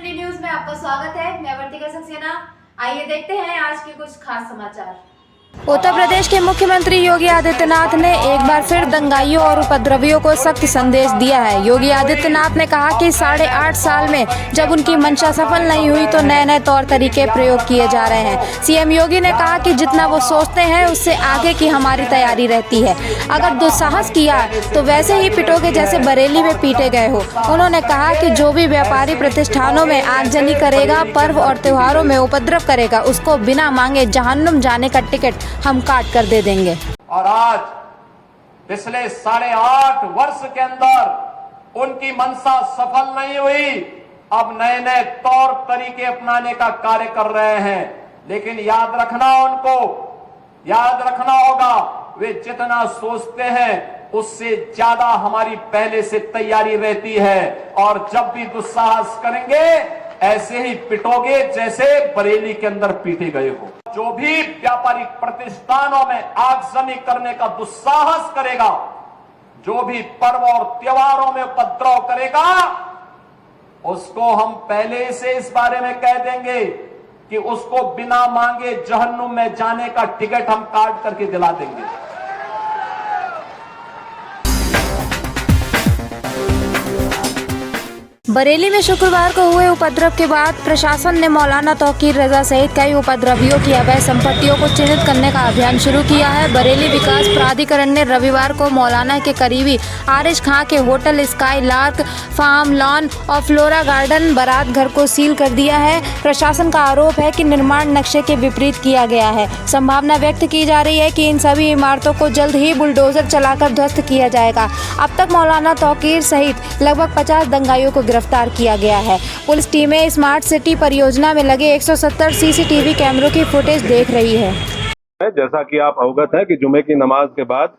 City news में आपका स्वागत है। मैं वर्तिका सक्सेना। आइए देखते हैं आज के कुछ खास समाचार। उत्तर प्रदेश के मुख्यमंत्री योगी आदित्यनाथ ने एक बार फिर दंगाइयों और उपद्रवियों को सख्त संदेश दिया है। योगी आदित्यनाथ ने कहा कि 8.5 साल में जब उनकी मंशा सफल नहीं हुई तो नए नए तौर तरीके प्रयोग किए जा रहे हैं। सीएम योगी ने कहा कि जितना वो सोचते हैं उससे आगे की हमारी तैयारी रहती है। अगर दुस्साहस किया तो वैसे ही पिटोगे जैसे बरेली में पीटे गए हो। उन्होंने कहा कि जो भी व्यापारी प्रतिष्ठानों में आगजनी करेगा, पर्व और त्योहारों में उपद्रव करेगा, उसको बिना मांगे जहन्नुम जाने का टिकट हम काट कर दे देंगे। और आज पिछले 8.5 वर्ष के अंदर उनकी मंशा सफल नहीं हुई। अब नए नए तौर तरीके अपनाने का कार्य कर रहे हैं। लेकिन याद रखना होगा, वे जितना सोचते हैं उससे ज्यादा हमारी पहले से तैयारी रहती है। और जब भी दुस्साहस करेंगे ऐसे ही पिटोगे जैसे बरेली के अंदर पीटे गए हो। जो भी व्यापारिक प्रतिष्ठानों में आगजनी करने का दुस्साहस करेगा, जो भी पर्व और त्योहारों में उपद्रव करेगा, उसको हम पहले से इस बारे में कह देंगे कि उसको बिना मांगे जहन्नुम में जाने का टिकट हम काट करके दिला देंगे। बरेली में शुक्रवार को हुए उपद्रव के बाद प्रशासन ने मौलाना तौकीर रजा सहित कई उपद्रवियों की अवैध संपत्तियों को चिन्हित करने का अभियान शुरू किया है। बरेली विकास प्राधिकरण ने रविवार को मौलाना के करीबी आरिश खां के hotel Skylark, farm lawn और फ्लोरा गार्डन बारात घर को सील कर दिया है। प्रशासन का आरोप है कि निर्माण नक्शे के विपरीत किया गया है। संभावना व्यक्त की जा रही है कि इन सभी इमारतों को जल्द ही बुलडोजर चलाकर ध्वस्त किया जाएगा। अब तक मौलाना तौकीर सहित लगभग 50 दंगाइयों को गिरफ्तार किया गया है। पुलिस टीमें स्मार्ट सिटी परियोजना में लगे 170 सीसीटीवी कैमरों की फुटेज देख रही है। जैसा कि आप अवगत है कि जुमे की नमाज के बाद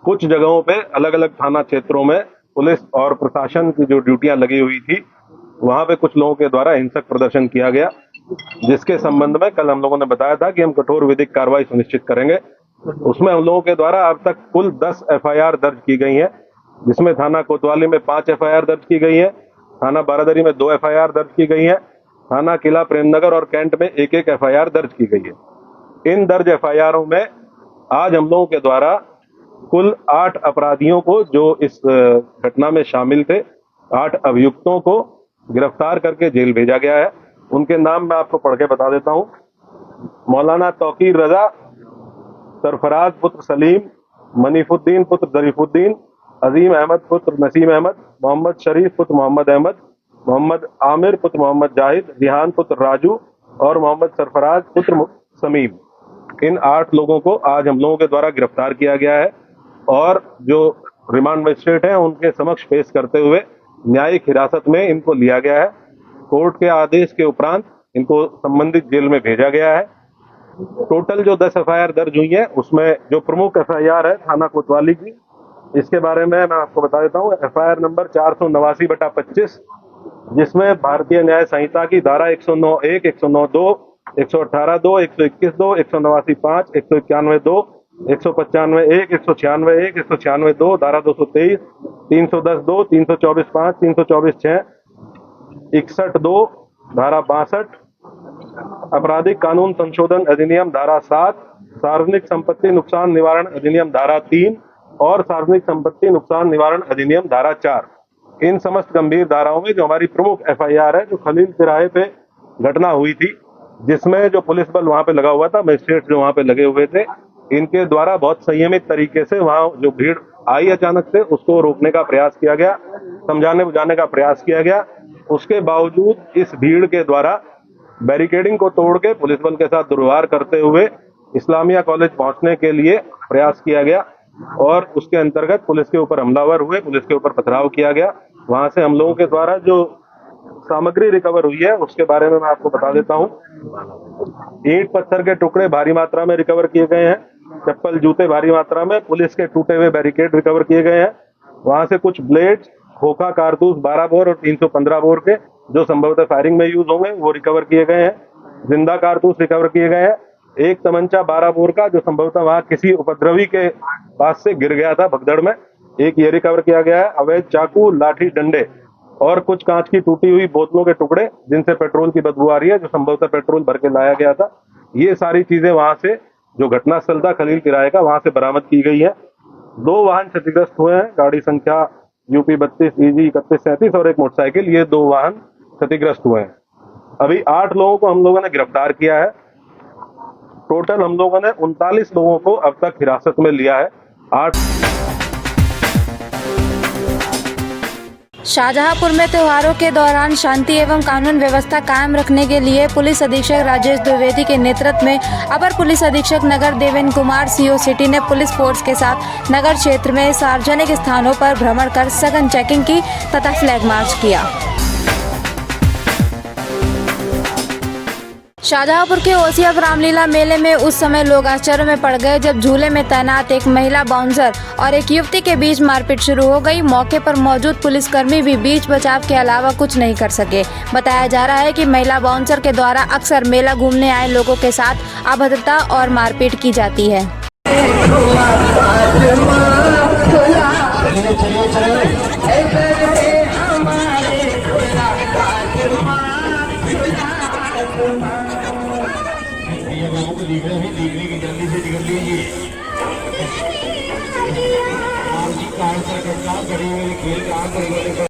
कुछ जगहों पे अलग अलग थाना क्षेत्रों में पुलिस और प्रशासन की जो ड्यूटियां लगी हुई थी, वहां पे कुछ लोगों के द्वारा हिंसक प्रदर्शन किया गया, जिसके संबंध में कल हम लोगों ने बताया था कि हम कठोर विधिक कार्रवाई सुनिश्चित करेंगे। उसमें हम लोगों के द्वारा अब तक कुल 10 FIR दर्ज की गई है, जिसमें थाना कोतवाली में 5 FIR दर्ज की गई है, थाना बारादरी में 2 FIR दर्ज की गई है, थाना किला प्रेमनगर और कैंट में 1-1 FIR दर्ज की गई है। इन दर्ज FIRों में आज हम लोगों के द्वारा कुल 8 अपराधियों को, जो इस घटना में शामिल थे, 8 अभियुक्तों को गिरफ्तार करके जेल भेजा गया है। उनके नाम मैं आपको पढ़ के बता देता हूँ। मौलाना तौकीर रजा, सरफराज पुत्र सलीम, मनीफुद्दीन पुत्र जरीफुद्दीन, अजीम अहमद पुत्र नसीम अहमद, मोहम्मद शरीफ पुत्र मोहम्मद अहमद, मोहम्मद आमिर पुत्र मोहम्मद जाहिद, रिहान पुत्र राजू और मोहम्मद सरफराज पुत्र समीम। इन 8 लोगों को आज हम लोगों के द्वारा गिरफ्तार किया गया है और जो रिमांड मजिस्ट्रेट हैं उनके समक्ष पेश करते हुए न्यायिक हिरासत में इनको लिया गया है। कोर्ट के आदेश के उपरांत इनको संबंधित जेल में भेजा गया है। टोटल जो 10 FIR दर्ज हुई है, उसमें जो प्रमुख FIR है थाना कोतवाली की, इसके बारे में मैं आपको बता देता हूँ। FIR नंबर 489/25, जिसमें भारतीय न्याय संहिता की धारा 109(1), 109(2), 118(2), 121(2), 189(5), 191(2), 195(1), 196(1), 196(2), धारा 223, 310(2), 324(5), 324(6), 61(2), धारा 62, आपराधिक कानून संशोधन अधिनियम धारा 7, सार्वजनिक संपत्ति नुकसान निवारण अधिनियम धारा 3 और सार्वजनिक संपत्ति नुकसान निवारण अधिनियम धारा 4। इन समस्त गंभीर धाराओं में जो हमारी प्रमुख FIR है, जो खलील तिराहे पे घटना हुई थी, जिसमें जो पुलिस बल वहां पे लगा हुआ था, मजिस्ट्रेट जो वहां पे लगे हुए थे, इनके द्वारा बहुत संयमित तरीके से वहां जो भीड़ आई अचानक से, उसको रोकने का प्रयास किया गया, समझाने बुझाने का प्रयास किया गया। उसके बावजूद इस भीड़ के द्वारा बैरिकेडिंग को तोड़ के पुलिस बल के साथ दुर्व्यवहार करते हुए इस्लामिया कॉलेज पहुंचने के लिए प्रयास किया गया और उसके अंतर्गत पुलिस के ऊपर हमलावर हुए, पुलिस के ऊपर पथराव किया गया। वहां से हम लोगों के द्वारा जो सामग्री रिकवर हुई है उसके बारे में मैं आपको बता देता हूँ। ईंट पत्थर के टुकड़े भारी मात्रा में रिकवर किए गए हैं, चप्पल जूते भारी मात्रा में, पुलिस के टूटे हुए बैरिकेड रिकवर किए गए हैं। वहां से कुछ ब्लेड, खोखा कारतूस 12 बोर और 315 बोर के, जो संभवतः फायरिंग में यूज होंगे, वो रिकवर किए गए हैं। जिंदा कारतूस रिकवर किए गए हैं। एक तमंचा 12 बोर का, जो संभवतः वहां किसी उपद्रवी के पास से गिर गया था भगदड़ में, एक ये रिकवर किया गया है। अवैध चाकू, लाठी, डंडे और कुछ कांच की टूटी हुई बोतलों के टुकड़े जिनसे पेट्रोल की बदबू आ रही है, जो संभवतः पेट्रोल भर के लाया गया था। ये सारी चीजें वहां से, जो घटनास्थल था खलील किराए का, वहां से बरामद की गई है। 2 वाहन क्षतिग्रस्त हुए हैं, गाड़ी संख्या यूपी 32 EG 3137 और एक मोटरसाइकिल, ये 2 वाहन क्षतिग्रस्त हुए हैं। अभी 8 लोगों को हम लोगों ने गिरफ्तार किया है। टोटल हम लोगों ने 39 लोगों को अब तक हिरासत में लिया है। 8 शाहजहांपुर में त्योहारों के दौरान शांति एवं कानून व्यवस्था कायम रखने के लिए पुलिस अधीक्षक राजेश द्विवेदी के नेतृत्व में अपर पुलिस अधीक्षक नगर देवेंद्र कुमार CO सिटी ने पुलिस फोर्स के साथ नगर क्षेत्र में सार्वजनिक स्थानों पर भ्रमण कर सघन चेकिंग की तथा फ्लैग मार्च किया। शाहजहांपुर के ओसियप रामलीला मेले में उस समय लोग आश्चर्य में पड़ गए जब झूले में तैनात एक महिला बाउंसर और एक युवती के बीच मारपीट शुरू हो गई। मौके पर मौजूद पुलिसकर्मी भी बीच बचाव के अलावा कुछ नहीं कर सके। बताया जा रहा है कि महिला बाउंसर के द्वारा अक्सर मेला घूमने आए लोगों के साथ अभद्रता और मारपीट की जाती है। जल्दी से निकल लीजिए। खेल कहाँ करेंगे?